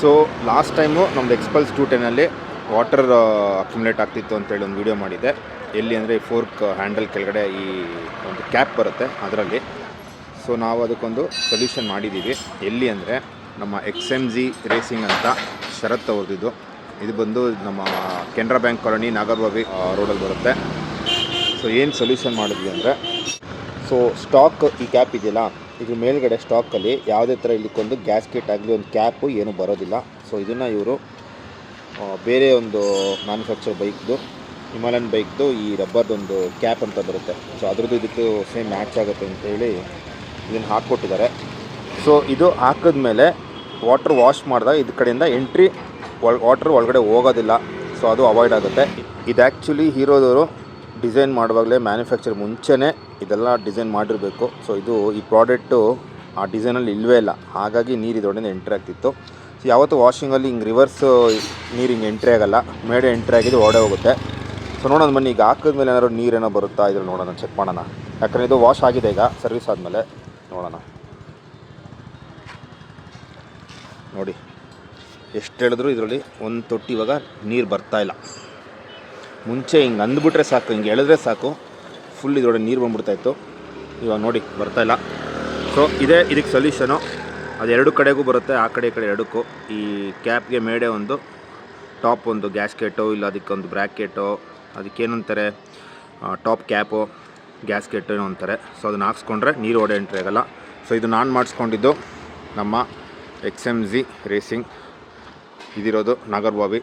So last time ನಮ್ಮದು ಎಕ್ಸ್ಪಲ್ಸ್ 210ಅಲ್ಲಿ water accumulate ಆಗ್ತಿತ್ತು ಅಂತೇಳಿ ಒಂದು ವೀಡಿಯೋ ಮಾಡಿದ್ದೆ. ಎಲ್ಲಿ ಅಂದರೆ ಫೋರ್ಕ್ ಹ್ಯಾಂಡಲ್ ಕೆಳಗಡೆ ಈ ಒಂದು ಕ್ಯಾಪ್ ಬರುತ್ತೆ ಅದರಲ್ಲಿ. ಸೊ ನಾವು ಅದಕ್ಕೊಂದು ಸೊಲ್ಯೂಷನ್ ಮಾಡಿದ್ದೀವಿ. ಎಲ್ಲಿ ಅಂದರೆ ನಮ್ಮ XMZ ರೇಸಿಂಗ್ ಅಂತ ಶರತ್ ಅವ್ರದ್ದು. ಇದು ಬಂದು ನಮ್ಮ ಕೆನರಾ ಬ್ಯಾಂಕ್ ಕಾಲೋನಿ ನಾಗರಬಾವಿ ರೋಡಲ್ಲಿ ಬರುತ್ತೆ. ಸೊ ಏನು ಸೊಲ್ಯೂಷನ್ ಮಾಡಿದ್ವಿ ಅಂದರೆ, ಸೊ ಸ್ಟಾಕ್ ಈ ಕ್ಯಾಪ್ ಇದೆಯಲ್ಲ, ಇದ್ರ ಮೇಲ್ಗಡೆ ಸ್ಟಾಕಲ್ಲಿ ಯಾವುದೇ ಥರ ಇಲ್ಲಿಕ್ಕೊಂದು ಗ್ಯಾಸ್ಕೆಟ್ ಆಗಲಿ ಒಂದು ಕ್ಯಾಪು ಏನೂ ಬರೋದಿಲ್ಲ. ಸೊ ಇದನ್ನು ಇವರು ಬೇರೆ ಒಂದು ಮ್ಯಾನುಫ್ಯಾಕ್ಚರ್ ಬೈಕ್ದು, ಹಿಮಾಲಯನ್ ಬೈಕ್ದು ಈ ರಬ್ಬರ್ದೊಂದು ಕ್ಯಾಪ್ ಅಂತ ಬರುತ್ತೆ. ಸೊ ಅದ್ರದ್ದು ಇದಕ್ಕೆ ಸೇಮ್ ಮ್ಯಾಚ್ ಆಗುತ್ತೆ ಅಂತೇಳಿ ಇದನ್ನು ಹಾಕ್ಕೊಟ್ಟಿದ್ದಾರೆ. ಸೊ ಇದು ಹಾಕಿದ್ಮೇಲೆ ವಾಟರ್ ವಾಶ್ ಮಾಡಿದಾಗ ಇದ್ರ ಕಡೆಯಿಂದ ಎಂಟ್ರಿ ವಾಟರ್ ಒಳಗಡೆ ಹೋಗೋದಿಲ್ಲ. ಸೊ ಅದು ಅವಾಯ್ಡ್ ಆಗುತ್ತೆ. ಇದು ಆ್ಯಕ್ಚುಲಿ ಹೀರೋದವರು ಡಿಸೈನ್ ಮಾಡುವಾಗಲೇ ಮ್ಯಾನುಫ್ಯಾಕ್ಚರ್ ಮುಂಚೆನೇ ಇದೆಲ್ಲ ಡಿಸೈನ್ ಮಾಡಿರಬೇಕು. ಸೊ ಇದು ಈ ಪ್ರಾಡಕ್ಟು ಆ ಡಿಸೈನಲ್ಲಿ ಇಲ್ಲವೇ ಇಲ್ಲ, ಹಾಗಾಗಿ ನೀರು ಇದರೊಳಗೆ ಎಂಟ್ರಿ ಆಗ್ತಿತ್ತು. ಸೊ ಯಾವತ್ತೂ ವಾಷಿಂಗಲ್ಲಿ ಹಿಂಗೆ ರಿವರ್ಸ್ ನೀರು ಹಿಂಗೆ ಎಂಟ್ರಿ ಆಗೋಲ್ಲ, ಮೇಡೆ ಎಂಟ್ರಿ ಆಗಿದ್ದು ಓಡೇ ಹೋಗುತ್ತೆ. ಸೊ ನೋಡೋಣ ಬನ್ನಿ, ಈಗ ಹಾಕಿದ್ಮೇಲೆ ಏನಾದ್ರು ನೀರೇನೋ ಬರುತ್ತಾ ಇದ್ರಲ್ಲಿ ನೋಡೋಣ, ಚೆಕ್ ಮಾಡೋಣ. ಯಾಕಂದರೆ ಇದು ವಾಶ್ ಆಗಿದೆ ಈಗ ಸರ್ವಿಸ್ ಆದಮೇಲೆ. ನೋಡೋಣ, ನೋಡಿ ಎಷ್ಟು ಹೇಳಿದ್ರು ಇದರಲ್ಲಿ ಒಂದು ತೊಟ್ಟಿ ಇವಾಗ ನೀರು ಬರ್ತಾಯಿಲ್ಲ. ಮುಂಚೆ ಹಿಂಗೆ ಅಂದ್ಬಿಟ್ರೆ ಸಾಕು, ಹಿಂಗೆ ಎಳೆದ್ರೆ ಸಾಕು ಫುಲ್ ಇದರೊಳಗೆ ನೀರು ಬಂದ್ಬಿಡ್ತಾಯಿತ್ತು. ಇವಾಗ ನೋಡಿ ಬರ್ತಾಯಿಲ್ಲ. ಸೊ ಇದಕ್ಕೆ ಸೊಲ್ಯೂಷನು, ಅದು ಎರಡು ಕಡೆಗೂ ಬರುತ್ತೆ, ಆ ಕಡೆ ಈ ಕಡೆ ಎರಡಕ್ಕೂ. ಈ ಕ್ಯಾಪ್ಗೆ ಮೇಡೆ ಒಂದು, ಟಾಪ್ ಒಂದು ಗ್ಯಾಸ್ಕೆಟು, ಇಲ್ಲ ಅದಕ್ಕೊಂದು ಬ್ರ್ಯಾಕೆಟು, ಅದಕ್ಕೇನಂತಾರೆ ಟಾಪ್ ಕ್ಯಾಪು ಗ್ಯಾಸ್ಕೆಟು ಏನೋ ಅಂತಾರೆ. ಸೊ ಅದನ್ನು ಹಾಕ್ಸ್ಕೊಂಡ್ರೆ ನೀರು ಓಡೆ ಎಂಟ್ರಿ ಆಗೋಲ್ಲ. ಸೊ ಇದು ನಾನು ಮಾಡಿಸ್ಕೊಂಡಿದ್ದು ನಮ್ಮ XMZ ರೇಸಿಂಗ್. ಇದಿರೋದು ನಾಗರಬಾವಿ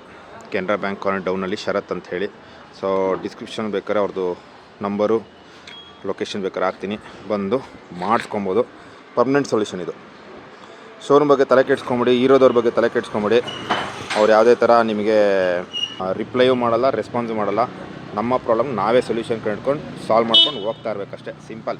ಕೆನರಾ ಬ್ಯಾಂಕ್ ಕಾಲೋನಿ ಡೌನಲ್ಲಿ ಶರತ್ ಅಂತ ಹೇಳಿ. ಸೊ ಡಿಸ್ಕ್ರಿಪ್ಷನ್ ಬೇಕಾದ್ರೆ ಅವ್ರದ್ದು ನಂಬರು ಲೊಕೇಶನ್ ಬೇಕಾದ್ರೆ ಹಾಕ್ತೀನಿ, ಬಂದು ಮಾಡಿಸ್ಕೊಬೋದು. ಪರ್ಮನೆಂಟ್ ಸೊಲ್ಯೂಷನ್ ಇದು. ಶೋರೂಮ್ ಬಗ್ಗೆ ತಲೆ ಕೆಡ್ಸ್ಕೊಂಬಿಡಿ, ಹೀರೋದವ್ರ ಬಗ್ಗೆ ತಲೆ ಕೆಡ್ಸ್ಕೊಂಬಿಡಿ. ಅವ್ರು ಯಾವುದೇ ಥರ ನಿಮಗೆ ರಿಪ್ಲೈಯೂ ಮಾಡಲ್ಲ, ರೆಸ್ಪಾನ್ಸು ಮಾಡಲ್ಲ. ನಮ್ಮ ಪ್ರಾಬ್ಲಮ್ ನಾವೇ ಸೊಲ್ಯೂಷನ್ ಕಂಡುಕೊಂಡು ಸಾಲ್ವ್ ಮಾಡ್ಕೊಂಡು ಹೋಗ್ತಾ ಇರಬೇಕಷ್ಟೇ, ಸಿಂಪಲ್.